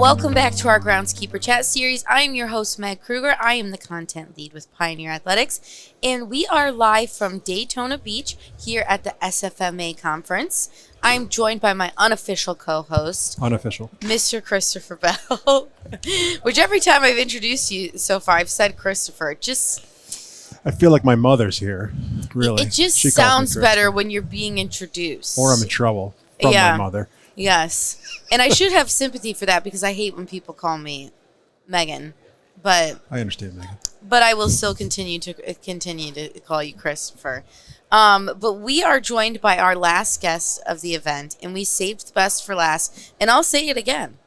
Welcome back to our Groundskeeper chat series. I am your host, Meg Kruger. I am the content lead with Pioneer Athletics, and we are live from Daytona Beach here at the SFMA conference. I'm joined by my unofficial co-host, Mr. Christopher Bell, which every time I've introduced you so far, I've said Christopher. I feel like my mother's here, really. It just sounds better when you're being introduced. Or I'm in trouble from my mother. Yes. And I should have sympathy for that because I hate when people call me Megan. But I understand, Megan. But I will still continue to call you Christopher. But we are joined by our last guest of the event, and we saved the best for last. And I'll say it again.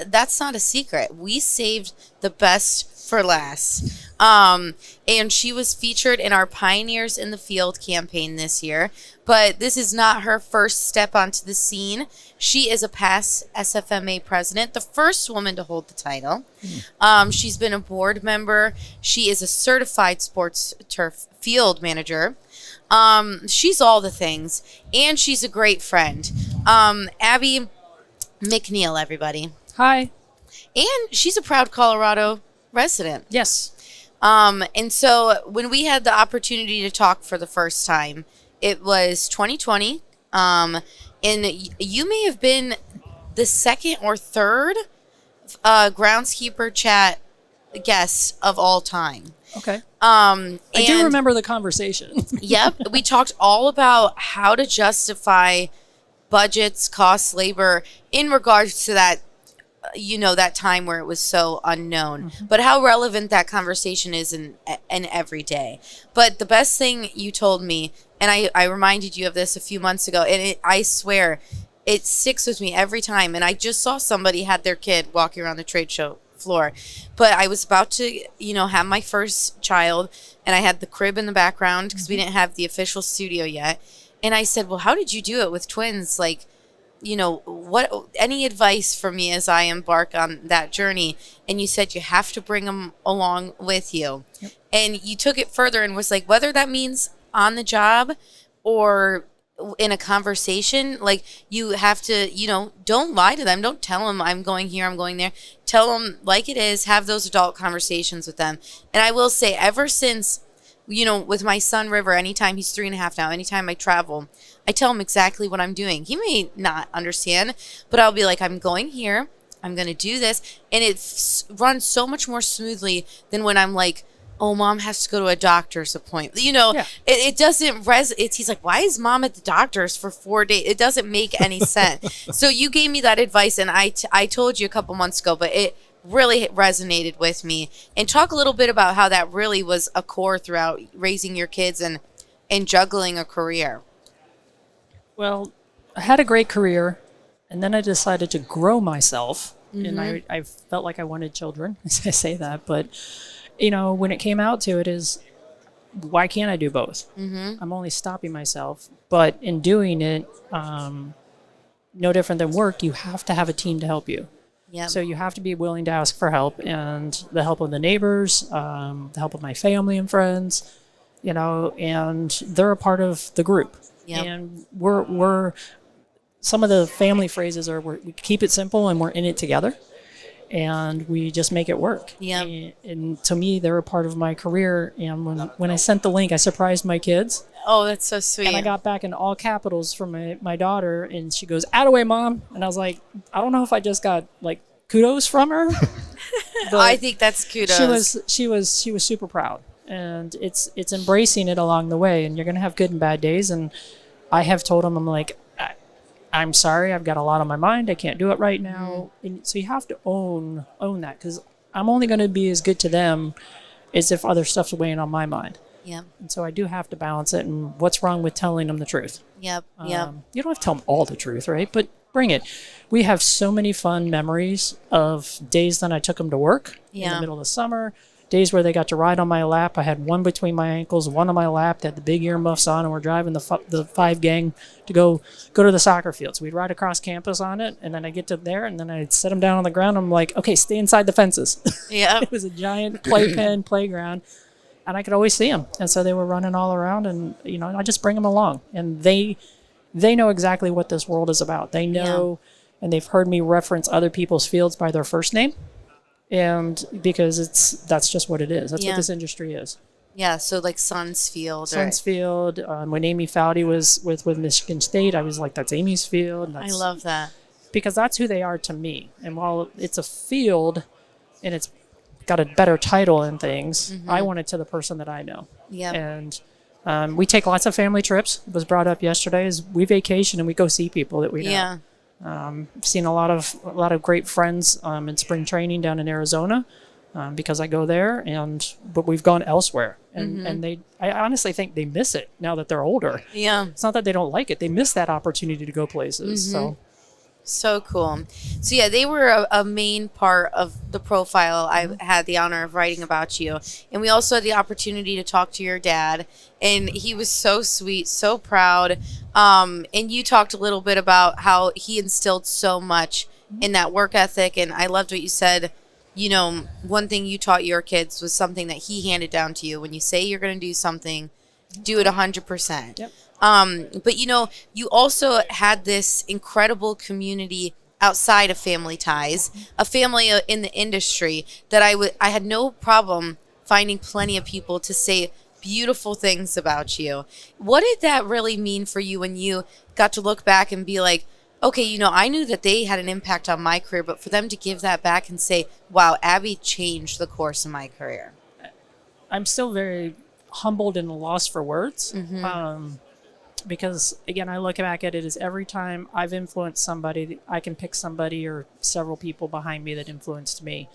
That's not a secret. We saved the best for last. And she was featured in our Pioneers in the Field campaign this year. But this is not her first step onto the scene. She is a past SFMA president, the first woman to hold the title. She's been a board member. She is a certified sports turf field manager. She's all the things. And she's a great friend. Abby McNeal, everybody. Hi. And she's a proud Colorado resident. Yes. And so when we had the opportunity to talk for the first time, it was 2020. And you may have been the second or third Groundskeeper chat guest of all time. Okay. I do remember the conversation. Yep. We talked all about how to justify budgets, costs, labor in regards to that, that time where it was so unknown, but how relevant that conversation is in every day. But the best thing you told me, and I reminded you of this a few months ago, and I swear it sticks with me every time. And I just saw somebody had their kid walking around the trade show floor, but I was about to, have my first child, and I had the crib in the background because we didn't have the official studio yet. And I said, well, how did you do it with twins? Like, what any advice for me as I embark on that journey? And you said you have to bring them along with you. Yep. And you took it further and was like, whether that means on the job or in a conversation, like you have to, don't lie to them. Don't tell them I'm going here, I'm going there. Tell them like it is, have those adult conversations with them. And I will say ever since, with my son River, anytime he's 3.5 now, anytime I travel, I tell him exactly what I'm doing. He may not understand, but I'll be like, I'm going here, I'm going to do this. And it runs so much more smoothly than when I'm like, oh, mom has to go to a doctor's appointment. It doesn't he's like, why is mom at the doctor's for 4 days? It doesn't make any sense. So you gave me that advice, and I told you a couple months ago, but it really resonated with me. And talk a little bit about how that really was a core throughout raising your kids and juggling a career. Well, I had a great career, and then I decided to grow myself, and I felt like I wanted children. I say that, but when it came out to it is, why can't I do both? I'm only stopping myself, but in doing it, no different than work, you have to have a team to help you. Yep. So you have to be willing to ask for help, and the help of the neighbors, the help of my family and friends, and they're a part of the group. Yep. And we're some of the family phrases are we keep it simple and we're in it together, and we just make it work. Yeah. And to me, they're a part of my career. And when I sent the link, I surprised my kids. Oh, that's so sweet. And I got back in all capitals from my daughter, and she goes, "Attaway, Mom." And I was like, I don't know if I just got like kudos from her. But I think that's kudos. She was super proud, and it's embracing it along the way. And you're gonna have good and bad days. And I have told them, I'm like, I'm sorry, I've got a lot on my mind. I can't do it right now. And so you have to own that, because I'm only going to be as good to them as if other stuff's weighing on my mind. Yep. And so I do have to balance it. And what's wrong with telling them the truth? Yep. You don't have to tell them all the truth, right? But bring it. We have so many fun memories of days that I took them to work in the middle of the summer. Days where they got to ride on my lap. I had one between my ankles, one on my lap. They had the big earmuffs on, and we're driving the 5 gang to go to the soccer field. So we'd ride across campus on it, and then I get to there, and then I'd set them down on the ground. I'm like, okay, stay inside the fences. Yeah. It was a giant playpen playground, and I could always see them. And so they were running all around, and I just bring them along, and they know exactly what this world is about. They know. and they've heard me reference other people's fields by their first name, and because that's just what it is. That's what this industry is. Yeah, so like Sunsfield. Sunsfield. When Amy Foudy was with Michigan State, I was like, that's Amy's field. I love that. Because that's who they are to me. And while it's a field and it's got a better title and things, I want it to the person that I know. Yeah. And we take lots of family trips. It was brought up yesterday. Is we vacation and we go see people that we know. Yeah. I've seen a lot of great friends in spring training down in Arizona. Because I go there, but we've gone elsewhere, and I honestly think they miss it now that they're older. Yeah, it's not that they don't like it; they miss that opportunity to go places. So cool. So yeah, they were a main part of the profile I had the honor of writing about you, and we also had the opportunity to talk to your dad, and he was so sweet, so proud. And you talked a little bit about how he instilled so much in that work ethic, and I loved what you said. You know, one thing you taught your kids was something that he handed down to you. When you say you're going to do something, do it 100%. Yep. But, you know, you also had this incredible community outside of family ties, a family in the industry that I had no problem finding plenty of people to say beautiful things about you. What did that really mean for you when you got to look back and be like, okay, you know, I knew that they had an impact on my career, but for them to give that back and say, wow, Abby changed the course of my career. I'm still very humbled and lost for words. Because, again, I look back at it as every time I've influenced somebody, I can pick somebody or several people behind me that influenced me.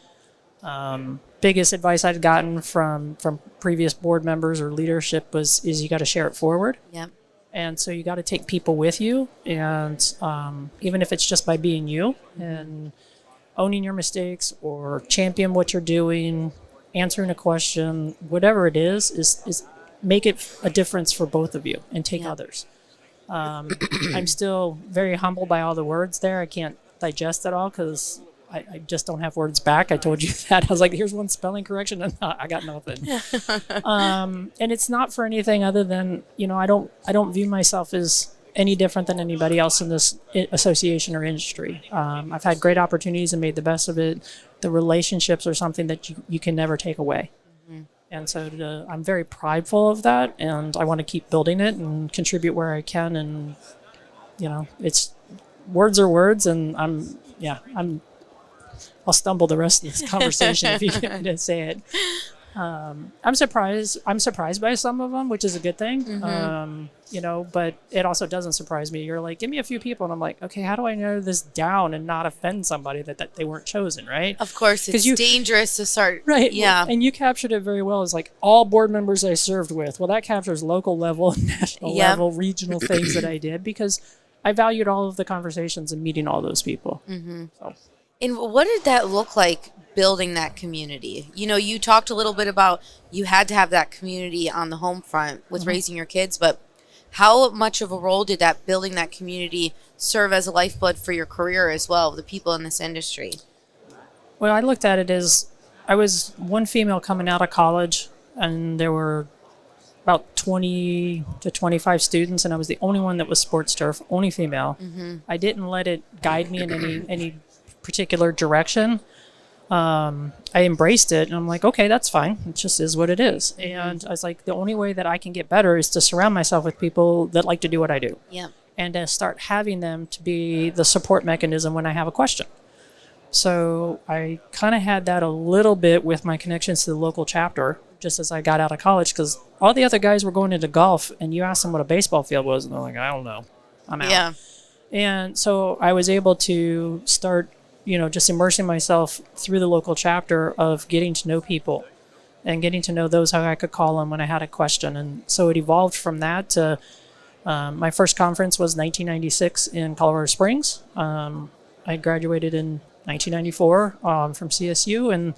Biggest advice I'd gotten from previous board members or leadership is you got to share it forward. Yep. And so you got to take people with you, and even if it's just by being you and owning your mistakes or champion what you're doing, answering a question, whatever it is make it a difference for both of you and take others. I'm still very humbled by all the words there. I can't digest it all because I just don't have words back. I told you that. I was like, here's one spelling correction, and I got nothing. And it's not for anything other than, you know, I don't view myself as any different than anybody else in this association or industry. I've had great opportunities and made the best of it. The relationships are something that you can never take away. And so I'm very prideful of that, and I want to keep building it and contribute where I can. And, you know, it's words are words, and I'll stumble the rest of this conversation if you get me to say it. I'm surprised by some of them, which is a good thing. You know, but it also doesn't surprise me. You're like, give me a few people, and I'm like, okay, how do I narrow this down and not offend somebody that they weren't chosen, right? Of course, it's dangerous to start. Right. Yeah. And you captured it very well. It's like all board members I served with. Well, that captures local level, national level, regional things that I did, because I valued all of the conversations and meeting all those people. So. And what did that look like, building that community? You know, you talked a little bit about you had to have that community on the home front with raising your kids, but how much of a role did that building that community serve as a lifeblood for your career as well, the people in this industry? Well, I looked at it as I was one female coming out of college, and there were about 20 to 25 students, and I was the only one that was sports turf, only female. I didn't let it guide me in any particular direction. I embraced it, and I'm like, okay, that's fine. It just is what it is. And I was like, the only way that I can get better is to surround myself with people that like to do what I do. Yeah. And to start having them to be the support mechanism when I have a question. So I kind of had that a little bit with my connections to the local chapter, just as I got out of college, because all the other guys were going into golf, and you asked them what a baseball field was, and they're like, I don't know. I'm out. Yeah. And so I was able to start, you know, just immersing myself through the local chapter of getting to know people and getting to know those how I could call them when I had a question. And so it evolved from that to my first conference was 1996 in Colorado Springs. I graduated in 1994 from CSU and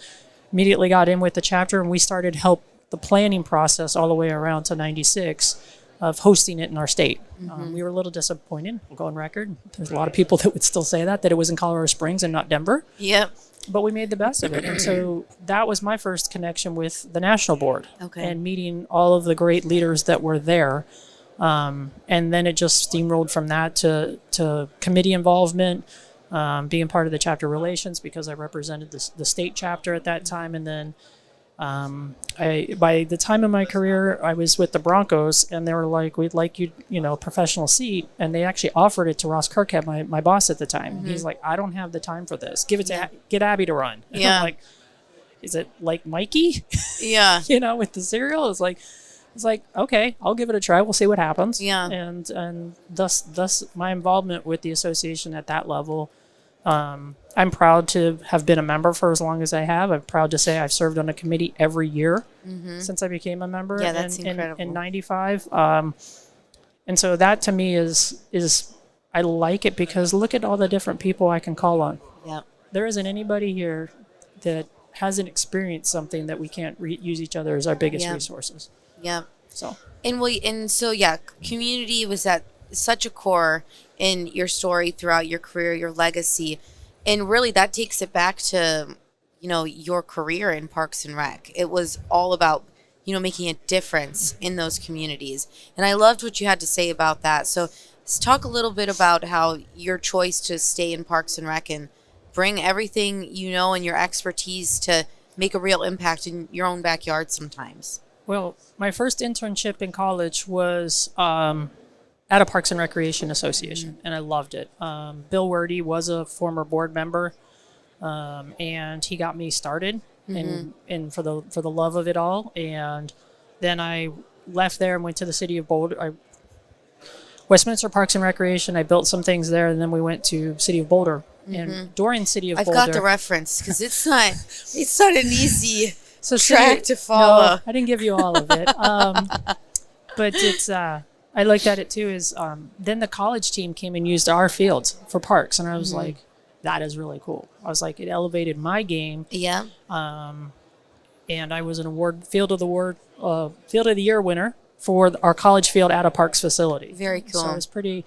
immediately got in with the chapter, and we started help the planning process all the way around to 96 of hosting it in our state. We were a little disappointed. We'll go on record. There's a lot of people that would still say that it was in Colorado Springs and not Denver. Yep. But we made the best of it. And so that was my first connection with the national board and meeting all of the great leaders that were there. And then it just steamrolled from that to committee involvement, being part of the chapter relations because I represented the state chapter at that time. And then by the time of my career, I was with the Broncos, and they were like, "We'd like you, a professional seat." And they actually offered it to Ross Kirkhead, my boss at the time. He's like, "I don't have the time for this. Give it to get Abby to run." And I'm like, is it like Mikey? Yeah. With the cereal? It's like, okay, I'll give it a try. We'll see what happens. Yeah. And thus my involvement with the association at that level. I'm proud to have been a member for as long as I have. I'm proud to say I've served on a committee every year since I became a member. Yeah, that's incredible. In '95. And so that to me is I like it because look at all the different people I can call on. Yeah. There isn't anybody here that hasn't experienced something that we can't use each other as our biggest resources. Yeah. So. Community was at such a core in your story throughout your career, your legacy, and really that takes it back to, your career in Parks and Rec. It was all about, making a difference in those communities, and I loved what you had to say about that. So let's talk a little bit about how your choice to stay in Parks and Rec and bring everything and your expertise to make a real impact in your own backyard sometimes. Well, my first internship in college was at a Parks and Recreation Association, and I loved it. Bill Werde was a former board member, and he got me started and for the love of it all. And then I left there and went to the city of Boulder. Westminster Parks and Recreation. I built some things there, and then we went to city of Boulder. And during city of Boulder, I've got the reference because it's not an easy track to follow. follow. No, I didn't give you all of it, but it's. I looked at it too. Then the college team came and used our fields for parks, and I was like, that is really cool. I was like, it elevated my game. Yeah. And I was an Field of the Year winner for our college field at a parks facility. Very cool. So it was pretty.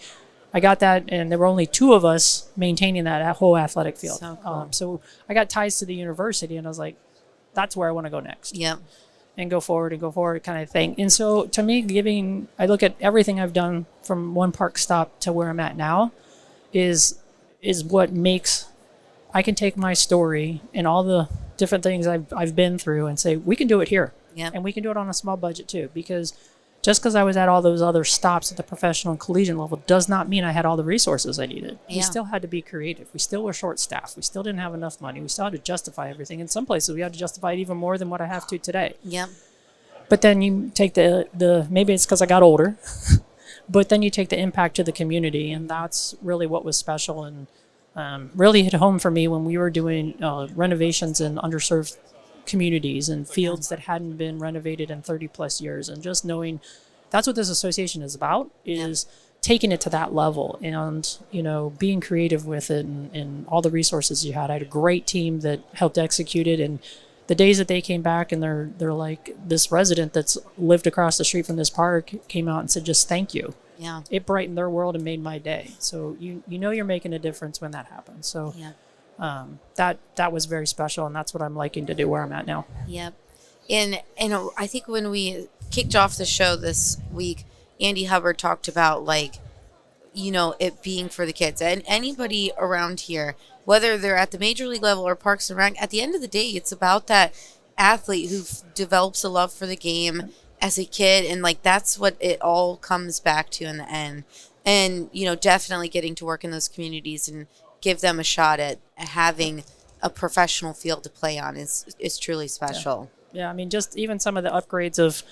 I got that, and there were only 2 of us maintaining that whole athletic field. So cool. So I got ties to the university, and I was like, that's where I want to go next. Yep. And go forward kind of thing. And so to me, I look at everything I've done from one park stop to where I'm at now is what makes, I can take my story and all the different things I've been through and say, we can do it here. Yep. And we can do it on a small budget too, because just because I was at all those other stops at the professional and collegiate level does not mean I had all the resources I needed. Yeah. We still had to be creative. We still were short-staffed. We still didn't have enough money. We still had to justify everything. In some places, we had to justify it even more than what I have to today. Yep. But then you take the maybe it's because I got older, but then you take the impact to the community, and that's really what was special and really hit home for me when we were doing renovations in underserved communities and fields that hadn't been renovated in 30 plus years, and just knowing that's what this association is about, is taking it to that level and being creative with it and all the resources you had. I had a great team that helped execute it, and the days that they came back and they're like, this resident that's lived across the street from this park came out and said, just thank you. Yeah. It brightened their world and made my day. So you're making a difference when that happens. So that was very special, and that's what I'm liking to do where I'm at now. Yep. And I think when we kicked off the show this week, Andy Hubbard talked about it being for the kids. And anybody around here, whether they're at the major league level or Parks and Rec, at the end of the day, it's about that athlete who develops a love for the game as a kid. And that's what it all comes back to in the end. And, definitely getting to work in those communities and give them a shot at having a professional field to play on is truly special. Yeah, I mean, just even some of the upgrades of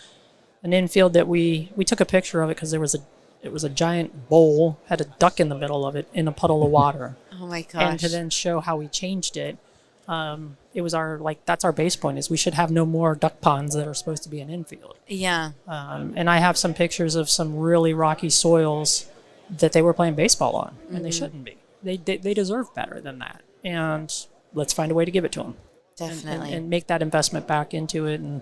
an infield that we took a picture of it because it was a giant bowl, had a duck in the middle of it in a puddle of water. Oh my gosh. And to then show how we changed it, it was that's our base point, is we should have no more duck ponds that are supposed to be an infield. Yeah. And I have some pictures of some really rocky soils that they were playing baseball on, and they shouldn't be. They deserve better than that. And let's find a way to give it to them. Definitely. And make that investment back into it. And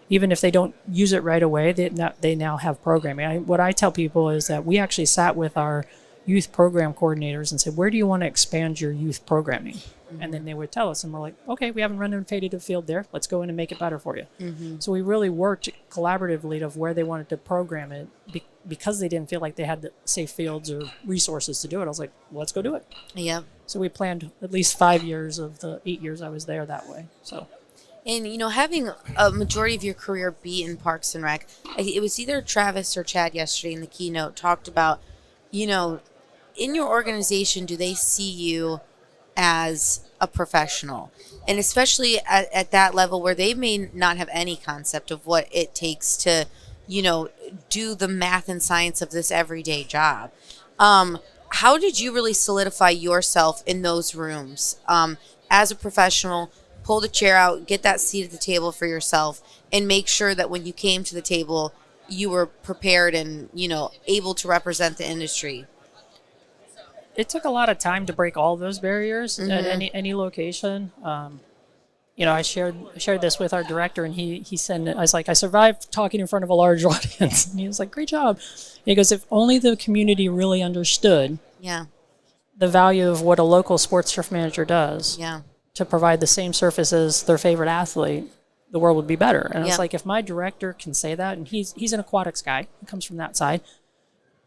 even if they don't use it right away, they now have programming. What I tell people is that we actually sat with our youth program coordinators and said, where do you want to expand your youth programming? And then they would tell us, and we're like, okay, we haven't renovated a field there. Let's go in and make it better for you. So we really worked collaboratively of where they wanted to program it, because they didn't feel like they had the safe fields or resources to do it, I was like, well, let's go do it. Yeah. So we planned at least 5 years of the 8 years I was there that way. So. And, having a majority of your career be in Parks and Rec, it was either Travis or Chad yesterday in the keynote talked about, in your organization, do they see you as a professional? And especially at that level where they may not have any concept of what it takes to, do the math and science of this everyday job. How did you really solidify yourself in those rooms as a professional? Pull the chair out, get that seat at the table for yourself, and make sure that when you came to the table, you were prepared and, able to represent the industry. It took a lot of time to break all those barriers at any location. I shared this with our director, and he said, I was like, I survived talking in front of a large audience. And he was like, great job. He goes, if only the community really understood the value of what a local sports turf manager does to provide the same surface as their favorite athlete, the world would be better. And it's like, if my director can say that, and he's an aquatics guy, he comes from that side,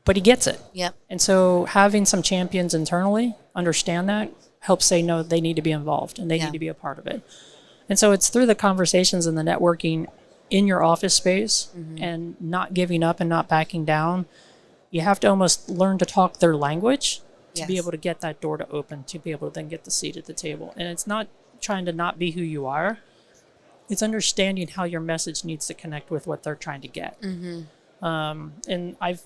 but he gets it. Yep. And so having some champions internally understand that helps say, no, they need to be involved and they need to be a part of it. And so it's through the conversations and the networking in your office space and not giving up and not backing down. You have to almost learn to talk their language to be able to get that door to open, to be able to then get the seat at the table. And it's not trying to not be who you are. It's understanding how your message needs to connect with what they're trying to get. And I've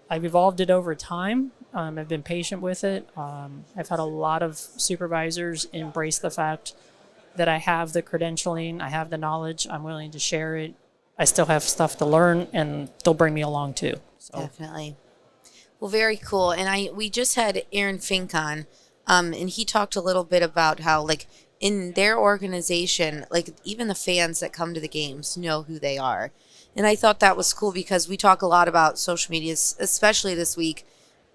evolved it over time. I've been patient with it. I've had a lot of supervisors embrace the fact that I have the credentialing, I have the knowledge, I'm willing to share it. I still have stuff to learn, and they'll bring me along too. So. Definitely. Well, very cool. And we just had Aaron Fink on, and he talked a little bit about how, like, in their organization, like, even the fans that come to the games know who they are. And I thought that was cool because we talk a lot about social media, especially this week.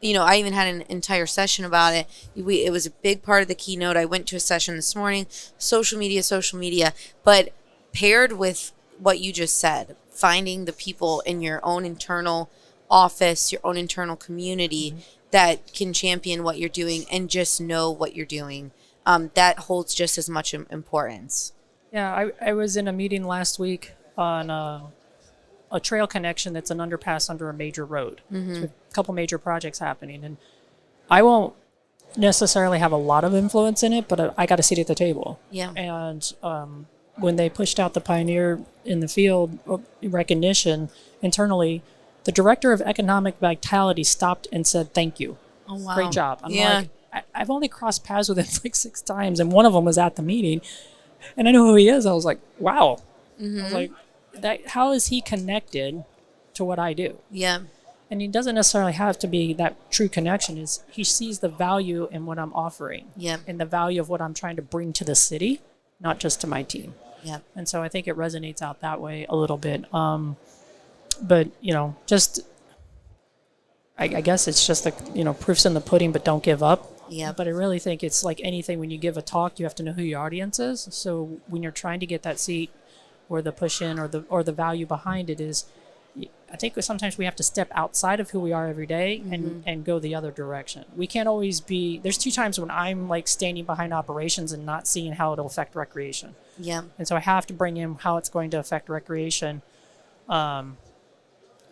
I even had an entire session about it. It was a big part of the keynote. I went to a session this morning, social media, but paired with what you just said, finding the people in your own internal office, your own internal community that can champion what you're doing and just know what you're doing. That holds just as much importance. Yeah, I was in a meeting last week on a trail connection that's an underpass under a major road. So a couple major projects happening, and I won't necessarily have a lot of influence in it, but I got a seat at the table. Yeah. And when they pushed out the Pioneer in the field recognition internally, the director of economic vitality stopped and said, "Thank you. Oh, wow. Great job." I'm like, I've only crossed paths with him like 6 times, and one of them was at the meeting, and I know who he is. I was like, wow. I was like, how is he connected to what I do? Yeah. And he doesn't necessarily have to be that true connection. Is he sees the value in what I'm offering, and the value of what I'm trying to bring to the city, not just to my team. Yeah. And so I think it resonates out that way a little bit. But just I guess it's just the proof's in the pudding, but don't give up. Yeah. But I really think it's like anything. When you give a talk, you have to know who your audience is. So when you're trying to get that seat, or the push in, or the value behind it is, I think sometimes we have to step outside of who we are every day and go the other direction. We can't always be. There's 2 times when I'm like standing behind operations and not seeing how it'll affect recreation. Yeah. And so I have to bring in how it's going to affect recreation,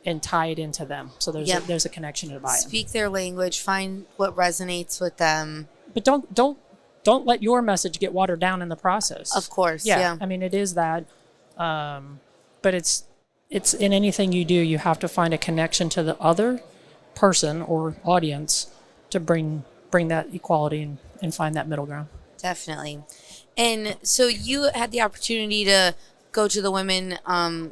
and tie it into them. So there's a connection to buy it. Speak their language. Find what resonates with them. But don't let your message get watered down in the process. Of course. Yeah. I mean, it is that. But it's in anything you do, you have to find a connection to the other person or audience to bring that equality and find that middle ground. Definitely. And so you had the opportunity to go to the women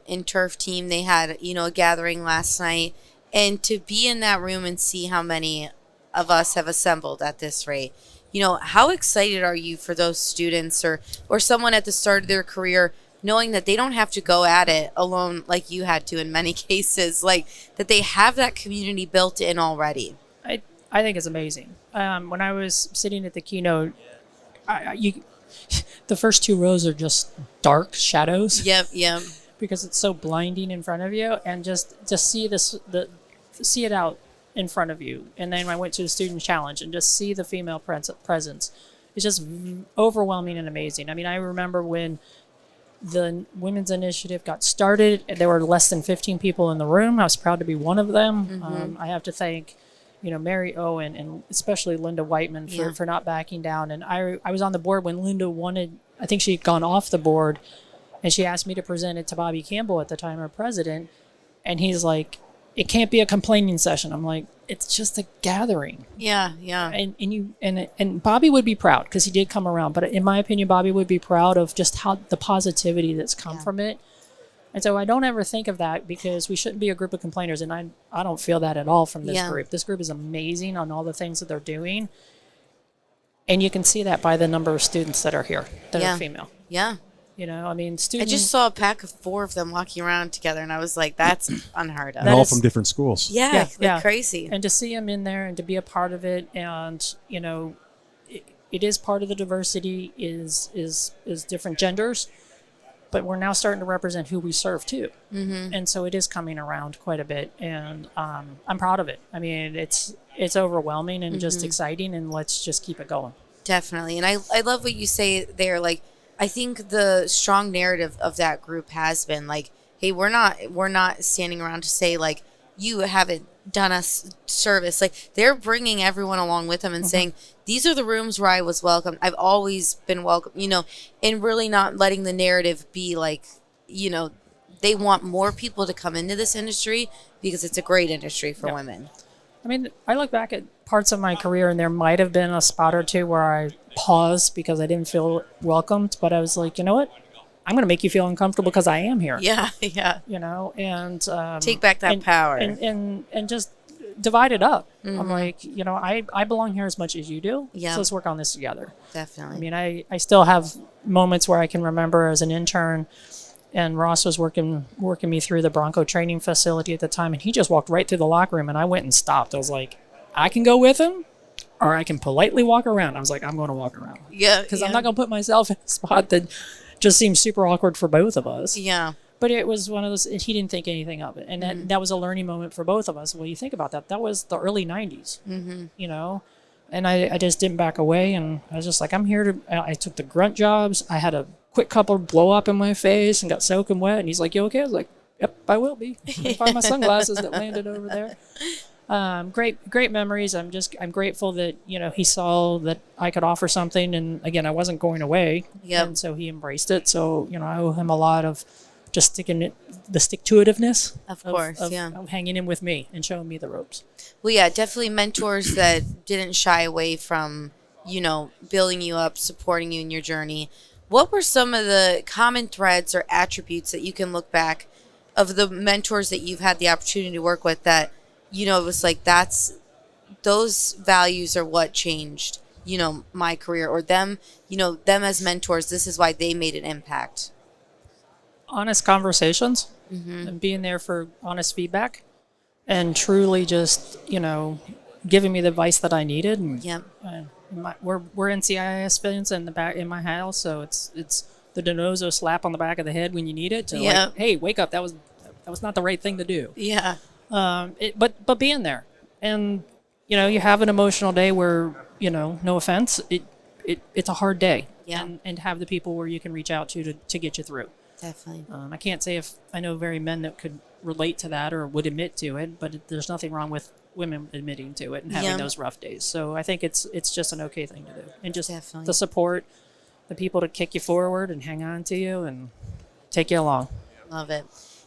in turf team. They had, a gathering last night, and to be in that room and see how many of us have assembled at this rate. How excited are you for those students or someone at the start of their career, knowing that they don't have to go at it alone like you had to in many cases, like that they have that community built in already? I think it's amazing. When I was sitting at the keynote, the first 2 rows are just dark shadows. Yep. Because it's so blinding in front of you, and just see the see it out in front of you. And then I went to the student challenge and just see the female presence. It's just overwhelming and amazing. I mean, I remember when the women's initiative got started, there were less than 15 people in the room. I was proud to be one of them. I have to thank, Mary Owen and especially Linda Whiteman for not backing down. And I was on the board when Linda I think she'd gone off the board, and she asked me to present it to Bobby Campbell at the time, our president. And he's like, it can't be a complaining session. I'm like, it's just a gathering. Yeah. And Bobby would be proud because he did come around. But in my opinion, Bobby would be proud of just how the positivity that's come from it. And so I don't ever think of that, because we shouldn't be a group of complainers. And I don't feel that at all from this group. This group is amazing on all the things that they're doing. And you can see that by the number of students that are here that are female. Yeah. I mean, I students. just saw a pack of 4 of them walking around together, and I was like, that's unheard of. And all from different schools. Yeah, crazy. And to see them in there and to be a part of it, and it is part of the diversity is different genders, but we're now starting to represent who we serve too. And so it is coming around quite a bit, and I'm proud of it. I mean, it's overwhelming and just exciting, and let's just keep it going. Definitely. And I love what you say there. Like, I think the strong narrative of that group has been like, hey, we're not standing around to say like, you haven't done us service. Like, they're bringing everyone along with them and saying, these are the rooms where I was welcomed. I've always been welcome, and really not letting the narrative be like, they want more people to come into this industry because it's a great industry for women. I mean, I look back at parts of my career, and there might have been a spot or two where I paused because I didn't feel welcomed, but I was like, you know what? I'm going to make you feel uncomfortable because I am here. Yeah. And take back that power. And just divide it up. I'm like, I belong here as much as you do. Yeah. So let's work on this together. Definitely. I mean, I still have moments where I can remember as an intern, and Ross was working me through the Bronco training facility at the time, and he just walked right through the locker room, and I went and stopped. I was like, I can go with him, or I can politely walk around. I was like, I'm going to walk around. Yeah. Because I'm not going to put myself in a spot that just seems super awkward for both of us. Yeah. But it was one of those, he didn't think anything of it. And that was a learning moment for both of us. Well, you think about that. That was the early 90s, and I just didn't back away. And I was just like, I'm here I took the grunt jobs. I had a quick couple blow up in my face and got soaking wet. And he's like, you okay? I was like, yep, I will be. I find my sunglasses that landed over there. Great memories. I'm grateful that, he saw that I could offer something. And again, I wasn't going away. Yep. And so he embraced it. So, I owe him a lot of just the stick-to-itiveness. Of course, of hanging in with me and showing me the ropes. Well, yeah, definitely mentors that didn't shy away from, building you up, supporting you in your journey. What were some of the common threads or attributes that you can look back of the mentors that you've had the opportunity to work with that, it was like, those values are what changed, my career, or them as mentors, this is why they made an impact? Honest conversations and being there for honest feedback, and truly just, giving me the advice that I needed. And, we're NCIS fans in my house, so it's the DiNozzo slap on the back of the head when you need it to like, hey, wake up, that was not the right thing to do. Yeah. But being there, and you have an emotional day where no offense, it's a hard day. Yeah. And have the people where you can reach out to get you through. Definitely. I can't say if I know very men that could relate to that or would admit to it, but there's nothing wrong with women admitting to it and having those rough days. So I think it's just an okay thing to do, and just the support, the people to kick you forward and hang on to you and take you along. Love it.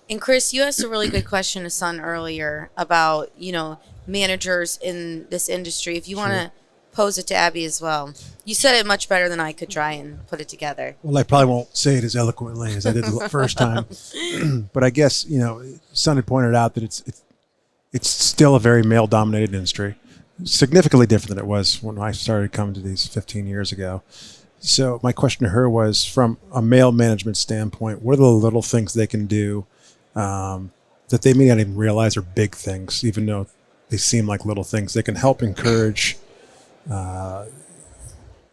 And Chris, you asked a really good question to Son earlier about managers in this industry. If you want to pose it to Abby as well. You said it much better than I could try and put it together. Well, I probably won't say it as eloquently as I did the first time, but I guess Son had pointed out that it's still a very male-dominated industry, significantly different than it was when I started coming to these 15 years ago. So my question to her was, from a male management standpoint, what are the little things they can do that they may not even realize are big things, even though they seem like little things? They can help encourage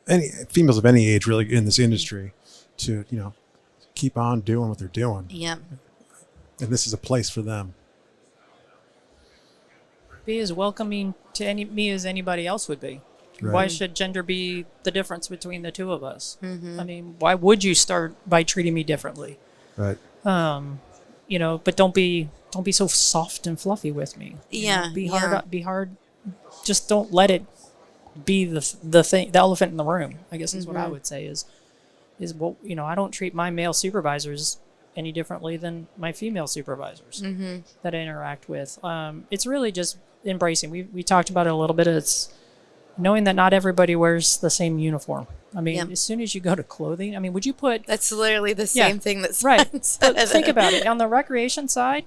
any females of any age really in this industry to keep on doing what they're doing. Yeah. And this is a place for them. be as welcoming to me as anybody else would be. Right. Why should gender be the difference between the two of us? I mean, why would you start by treating me differently? Right. You know, but don't be so soft and fluffy with me. You Yeah, know, be yeah. hard. Be hard. Just don't let it be the thing, the elephant in the room. I guess is what I would say is well, you know, I don't treat my male supervisors any differently than my female supervisors that I interact with. It's really just embracing. We talked about it a little bit. It's knowing that not everybody wears the same uniform. I mean, Yeah. as soon as you go to clothing, I mean, would you put That's literally the same thing that's right? But think about it. On the recreation side,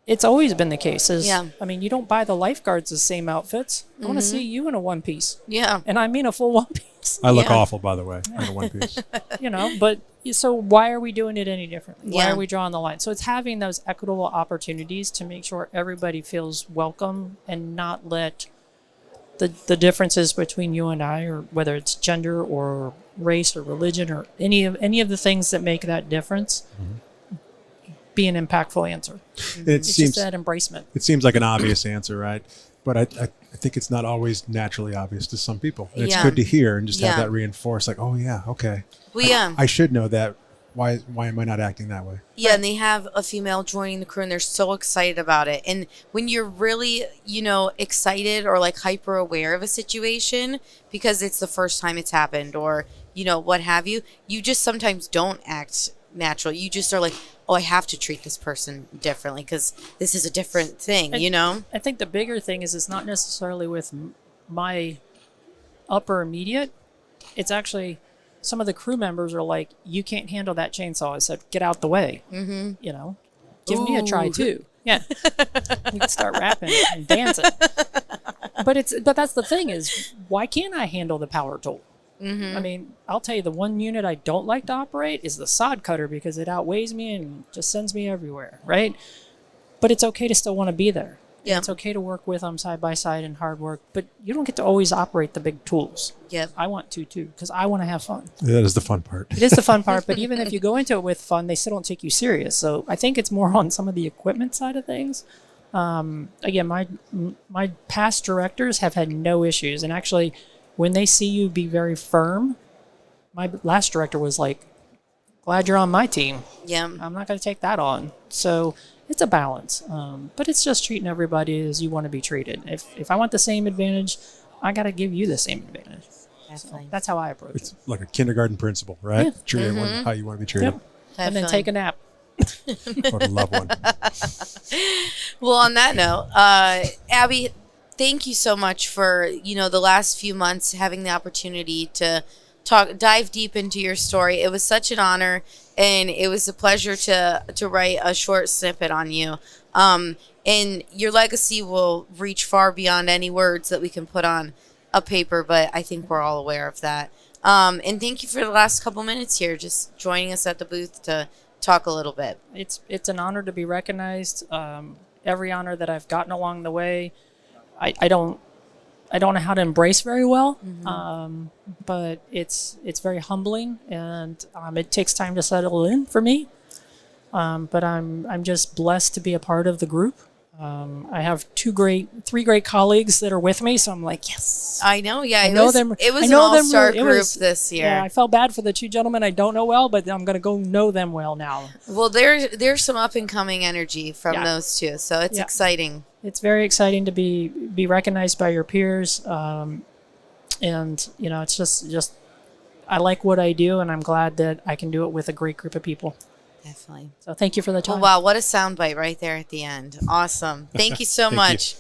it's always been the case. Yeah. I mean, you don't buy the lifeguards the same outfits. I want to see you in a one piece, Yeah. and I mean a full one piece. I look Yeah. awful, by the way, in a one piece. You know, but so why are we doing it any differently? Why Yeah. are we drawing the line? So it's having those equitable opportunities to make sure everybody feels welcome and not let the differences between you and I, or whether it's gender or race or religion or any of the things that make that difference, be an impactful answer. It It's seems just that embracement. it seems like an obvious answer, right? But I think it's not always naturally obvious to some people. And it's Yeah. good to hear and just Yeah. have that reinforced, like, oh yeah, okay, Well, yeah. I should know that. Why am I not acting that way? Yeah, and they have a female joining the crew, and they're so excited about it. And when you're really, you know, excited or like hyper aware of a situation because it's the first time it's happened, or you know what have you, you just sometimes don't act natural. You just are like, oh, I have to treat this person differently because this is a different thing, you know? I think the bigger thing is it's not necessarily with my upper immediate. It's actually some of the crew members are like, you can't handle that chainsaw. I said, get out the way. You know, give me a try Ooh. too. Yeah, you can start rapping and dancing. But that's the thing is, why can't I handle the power tool? I mean, I'll tell you, the one unit I don't like to operate is the sod cutter because it outweighs me and just sends me everywhere, right? But it's okay to still want to be there. Yeah. It's okay to work with them side by side and hard work, but you don't get to always operate the big tools. Yep. I want to too, because I want to have fun. That is the fun part. It is the fun part, but even if you go into it with fun, they still don't take you serious. So I think it's more on some of the equipment side of things. Again, my past directors have had no issues, and actually, when they see you be very firm, my last director was like, "Glad you're on my team. Yeah. I'm not going to take that on." So it's a balance, but it's just treating everybody as you want to be treated. If I want the same advantage, I got to give you the same advantage. Definitely. That's how I approach It's it. like a kindergarten principle, right? Yeah. Treat everyone how you want to be treated. Yep. And then Definitely. take a nap. Or a loved one. Well, on that note, Abby, thank you so much for, you know, the last few months having the opportunity to dive deep into your story. It was such an honor, and it was a pleasure to write a short snippet on you. And your legacy will reach far beyond any words that we can put on a paper, but I think we're all aware of that. And thank you for the last couple minutes here, just joining us at the booth to talk a little bit. It's an honor to be recognized. Every honor that I've gotten along the way, I don't know how to embrace very well, but it's very humbling, and it takes time to settle in for me. But I'm just blessed to be a part of the group. I have three great colleagues that are with me, so I'm like, yes. I know, yeah. I It know was, them. it was I an know them all-star really- it group was- this year. Yeah, I felt bad for the two gentlemen I don't know well, but I'm gonna go know them well now. Well, there's some up and coming energy from Yeah. those two, so it's Yeah. exciting. It's very exciting to be recognized by your peers, and you know, it's just I like what I do, and I'm glad that I can do it with a great group of people. Definitely. So thank you for the Well, time. wow, what a soundbite right there at the end. Awesome. Thank you so Thank you. much.